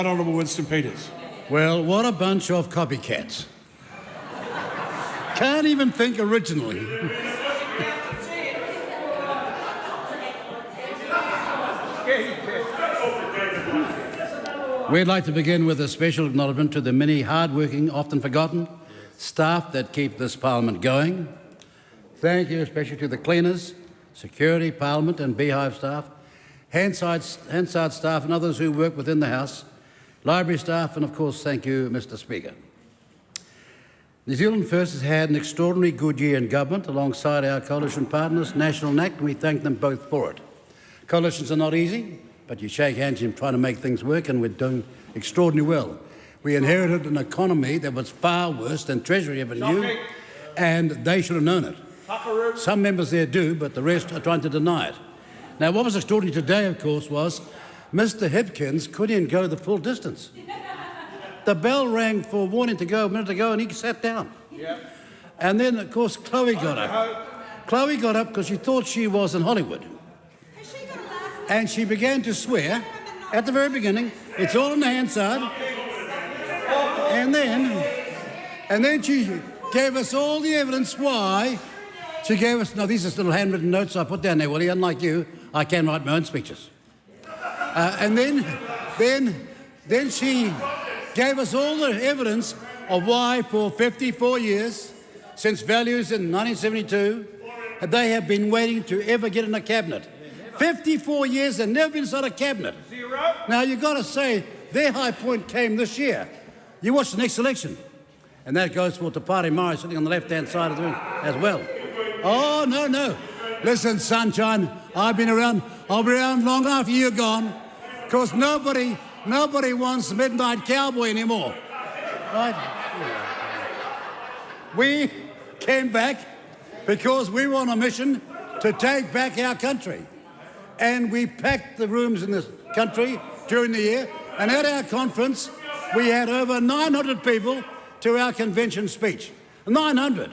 Hon Winston Peters. Well, what a bunch of copycats. Can't even think originally. We'd like to begin with a special acknowledgement to the many hard-working, often forgotten staff that keep this Parliament going. Thank you especially to the cleaners, security, Parliament and beehive staff, Hansard staff and others who work within the House, library staff, and of course thank you, Mr Speaker. New Zealand First has had an extraordinarily good year in government alongside our coalition partners, National and ACT, and we thank them both for it. Coalitions are not easy, but you shake hands in trying to make things work, and we're doing extraordinarily well. We inherited an economy that was far worse than Treasury ever knew, and they should have known it. Some members there do, but the rest are trying to deny it. Now, what was extraordinary today, of course, was Mr Hipkins couldn't even go the full distance. The bell rang for warning to go a minute ago, and he sat down. Yep. And then, of course, Chloe got up. Chloe got up because she thought she was in Hollywood. And she began to swear at the very beginning. It's all in the Hansard. And then she gave us all the evidence why. She gave us, no, these are little handwritten notes I put down there, Willie. Unlike you, I can write my own speeches. And then she gave us all the evidence of why for 54 years, since values in 1972, they have been waiting to ever get in a cabinet. 54 years and never been inside a cabinet. Now, you've got to say, their high point came this year. You watch the next election. And that goes for Te Pāti Māori sitting on the left-hand side of the room as well. Oh, no. Listen, sunshine, I've been around. I'll be around long after you're gone. Because nobody wants Midnight Cowboy anymore. Right? We came back because we were on a mission to take back our country. And we packed the rooms in this country during the year. And at our conference, we had over 900 people to our convention speech. 900.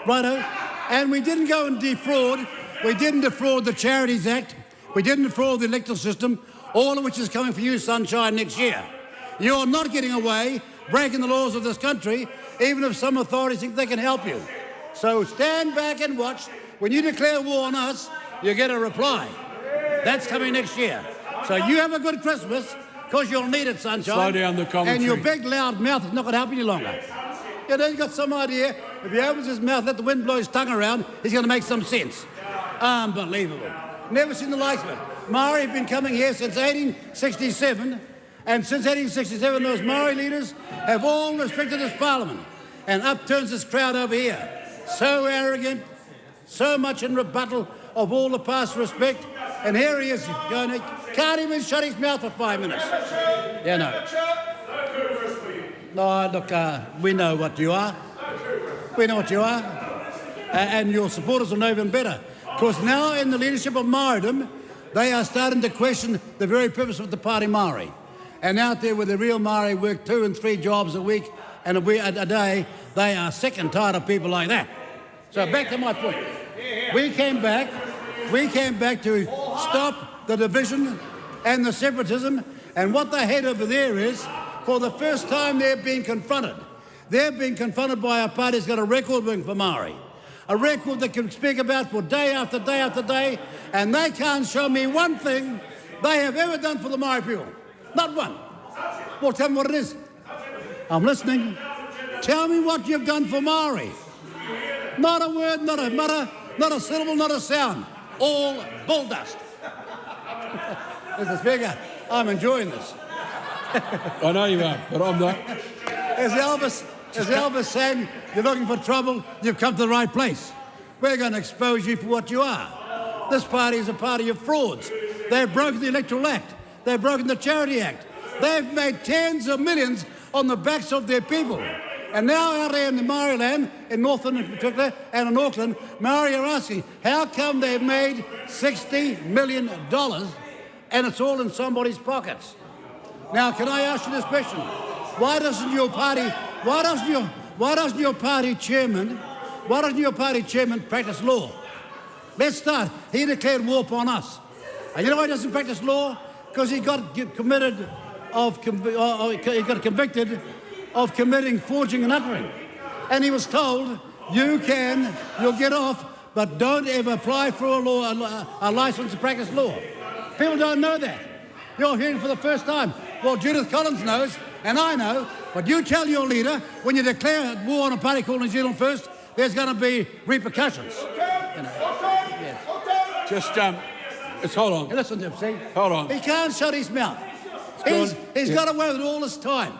Righto? And we didn't go and defraud. We didn't defraud the Charities Act. We didn't defraud the electoral system, all of which is coming for you, sunshine, next year. You're not getting away breaking the laws of this country, even if some authorities think they can help you. So stand back and watch. When you declare war on us, you get a reply. That's coming next year. So you have a good Christmas, because you'll need it, sunshine. Slow down the commentary. And your big, loud mouth is not going to help you any longer. You know, you've got some idea, if he opens his mouth, let the wind blow his tongue around, he's going to make some sense. Unbelievable. Never seen the likes of it. Maori have been coming here since 1867, and since 1867, those Maori leaders have all respected this Parliament, and upturns this crowd over here. So arrogant, so much in rebuttal of all the past respect, and here he is going, can't even shut his mouth for 5 minutes. Yeah, no. No, look, we know what you are. We know what you are. And your supporters will know even better. Because now in the leadership of Maoridom, they are starting to question the very purpose of the Pāti Māori. And out there where the real Māori work 2 and 3 jobs a week and a day, they are sick and tired of people like that. So back to my point. We came back to stop the division and the separatism, and what they had over there is, for the first time they're being confronted. They're being confronted by a party that's got a record working for Māori. A record that can speak about for day after day after day, and they can't show me one thing they have ever done for the Māori people. Not one. Well, tell me what it is. I'm listening. Tell me what you've done for Māori. Not a word, not a mutter, not a syllable, not a sound. All bull dust. Mr. Speaker, I'm enjoying this. I know you are, but I'm not. As Elvis saying, you're looking for trouble, you've come to the right place. We're going to expose you for what you are. This party is a party of frauds. They've broken the Electoral Act. They've broken the Charity Act. They've made tens of millions on the backs of their people. And now out there in the Maori land, in Northland in particular, and in Auckland, Maori are asking, how come they've made $60 million and it's all in somebody's pockets? Now, can I ask you this question? Why doesn't your party chairman practice law? Let's start. He declared war upon us. And you know why he doesn't practice law? Because he got committed he got convicted of committing forging and uttering. And he was told, you'll get off, but don't ever apply for a license to practice law. People don't know that. You're hearing for the first time. Well, Judith Collins knows, and I know, but you tell your leader, when you declare war on a party called New Zealand First, there's going to be repercussions. You know. Yes. Just hold on. Listen to him, see? Hold on. He can't shut his mouth. He's got away with it all this time.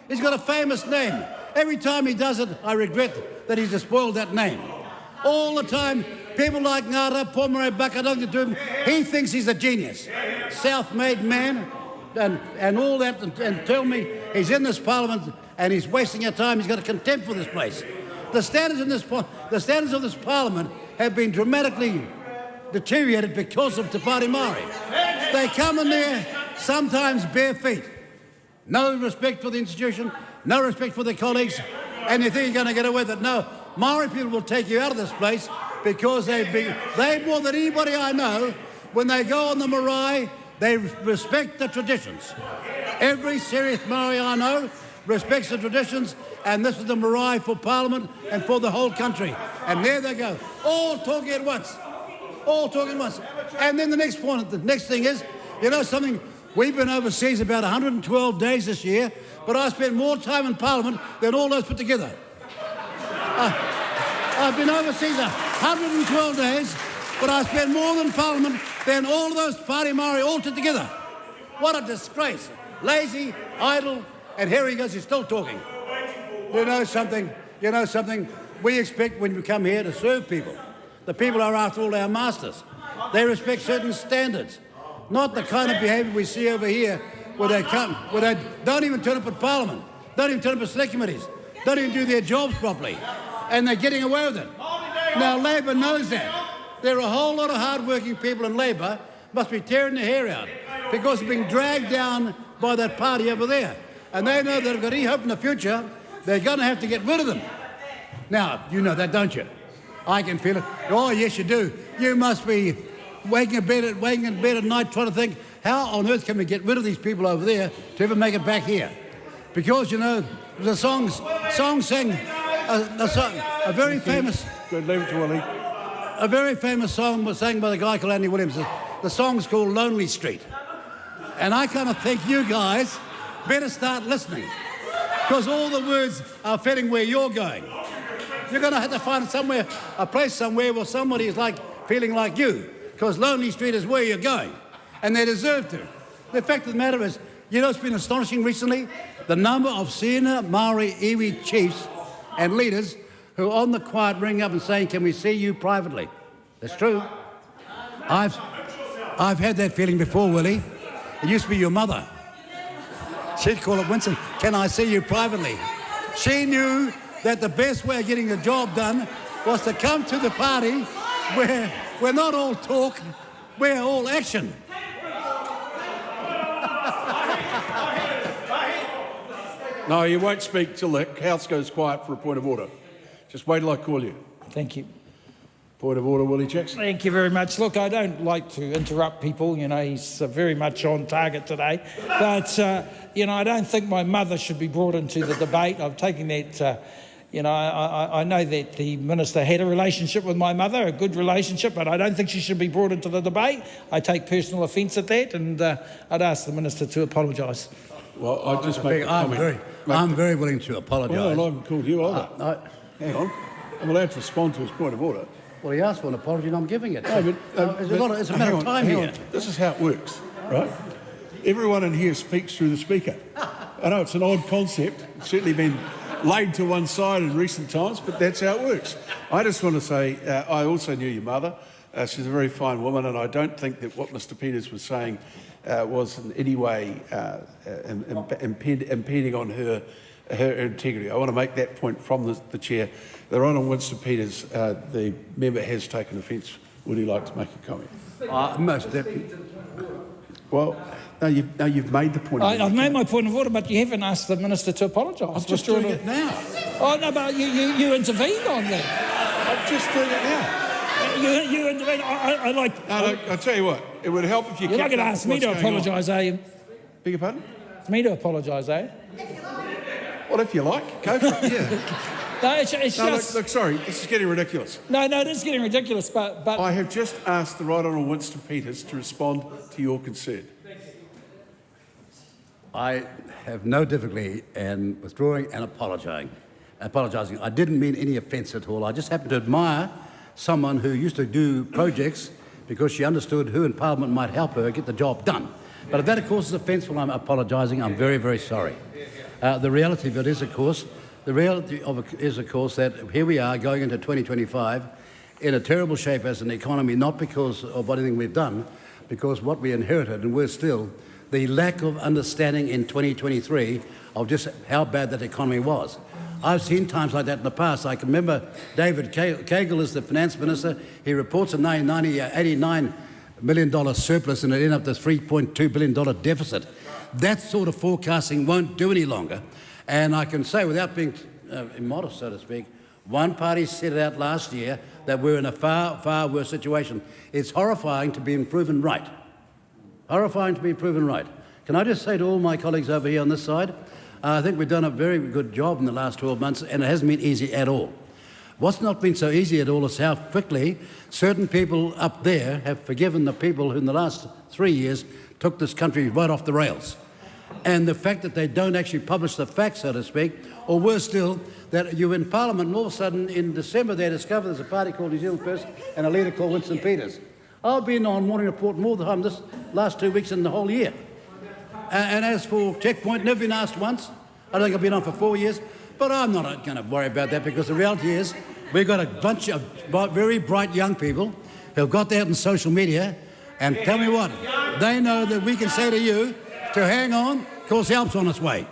He's got a famous name. Every time he does it, I regret that he's spoiled that name. All the time, people like Ngara, Pomare, Bakadanga to him, he thinks he's a genius. Self-made man and all that, and tell me he's in this parliament and he's wasting our time. He's got a contempt for this place. The standards of this parliament have been dramatically deteriorated because of Te Pāti Māori. They come in there sometimes bare feet. No respect for the institution, no respect for their colleagues, and you think you're going to get away with it. No, Māori people will take you out of this place because they more than anybody I know, when they go on the marae, they respect the traditions. Every serious Māori I know respects the traditions, and this is the marae for Parliament and for the whole country. And there they go, all talking at once. All talking at once. And then the next thing is, you know something, we've been overseas about 112 days this year, but I spent more time in Parliament than all those put together. I've been overseas 112 days, but I spent more in Parliament than all of those Pāti Māori all put together. What a disgrace. Lazy, idle, and here he goes, he's still talking. You know something, we expect when we come here to serve people. The people are, after all, our masters. They respect certain standards, not the kind of behaviour we see over here where they don't even turn up at Parliament, don't even turn up at select committees, don't even do their jobs properly, and they're getting away with it. Now, Labor knows that. There are a whole lot of hard-working people in Labor must be tearing their hair out because they're being dragged down by that party over there. And they know that if they've got any hope in the future, they're going to have to get rid of them. Now, you know that, don't you? I can feel it. Oh, yes, you do. You must be waking in bed at night trying to think, how on earth can we get rid of these people over there to ever make it back here? Because, you know, there's a song sang, a very famous... Good, leave it to Willie. A very famous song was sang by the guy called Andy Williams. The song's called Lonely Street. And I kind of think you guys better start listening, because all the words are fitting where you're going. You're going to have to find a place somewhere where somebody is feeling like you, because Lonely Street is where you're going, and they deserve to. The fact of the matter is, you know, it's been astonishing recently, the number of senior Maori iwi chiefs and leaders who on the quiet ring up and saying, can we see you privately? That's true. I've had that feeling before, Willie. It used to be your mother. She'd call it, Winston, can I see you privately? She knew that the best way of getting the job done was to come to the party where we're not all talk, we're all action. No, you won't speak till the House goes quiet for a point of order. Just wait till I call you. Thank you. Point of order, Willie Jackson. Thank you very much. Look, I don't like to interrupt people. You know, he's very much on target today. But, you know, I don't think my mother should be brought into the debate. I'm taking that, you know, I know that the Minister had a relationship with my mother, a good relationship, but I don't think she should be brought into the debate. I take personal offence at that, and I'd ask the Minister to apologise. Well, I'll just make a comment. I'm very willing to apologise. Well, I haven't called you either. Hang on. I'm allowed to respond to his point of order. Well, he asked for an apology and I'm giving it. No, but, it's a matter of time here. This is how it works, right? Everyone in here speaks through the speaker. I know it's an odd concept. It's certainly been laid to one side in recent times, but that's how it works. I just want to say I also knew your mother. She's a very fine woman, and I don't think that what Mr Peters was saying was in any way impeding on her integrity. I want to make that point from the chair. The Hon Winston Peters, the member has taken offence. Would he like to make a comment? Most definitely. Well, no, you've made the point. I've made my point of order, but you haven't asked the Minister to apologise. I'm just doing it now. Oh, no, but you intervened on that. I'm just doing it now. You intervened. I like... No, I'll tell you what, it would help if you... You're not going to ask me to apologise, are you? Beg your pardon? It's me to apologise, eh? Well, if you like, go for it. Yeah. No, it's No, just... look, sorry, this is getting ridiculous. No, it is getting ridiculous, but... I have just asked the Right Honourable Winston Peters to respond to your concern. I have no difficulty in withdrawing and apologising. I didn't mean any offence at all. I just happen to admire someone who used to do projects because she understood who in Parliament might help her get the job done. But if that, of course, is offensive, I'm apologising. I'm very, very sorry. The reality of it is, of course, that here we are going into 2025 in a terrible shape as an economy, not because of anything we've done, because what we inherited, and we're still, the lack of understanding in 2023 of just how bad that economy was. I've seen times like that in the past. I can remember David Cagle as the finance minister. He reports a $89 million surplus and it ended up this $3.2 billion deficit. That sort of forecasting won't do any longer. And I can say, without being immodest, so to speak, one party set it out last year that we're in a far, far worse situation. It's horrifying to be proven right. Horrifying to be proven right. Can I just say to all my colleagues over here on this side, I think we've done a very good job in the last 12 months, and it hasn't been easy at all. What's not been so easy at all is how quickly certain people up there have forgiven the people who in the last 3 years took this country right off the rails. And the fact that they don't actually publish the facts, so to speak, or worse still, that you're in Parliament and all of a sudden in December they discover there's a party called New Zealand First and a leader called Winston Peters. I've been on Morning Report more than this last 2 weeks in the whole year. And as for Checkpoint, never been asked once. I don't think I've been on for 4 years, but I'm not going to worry about that because the reality is we've got a bunch of very bright young people who've got that on social media, and tell me what, they know that we can say to you to hang on, because help's on its way.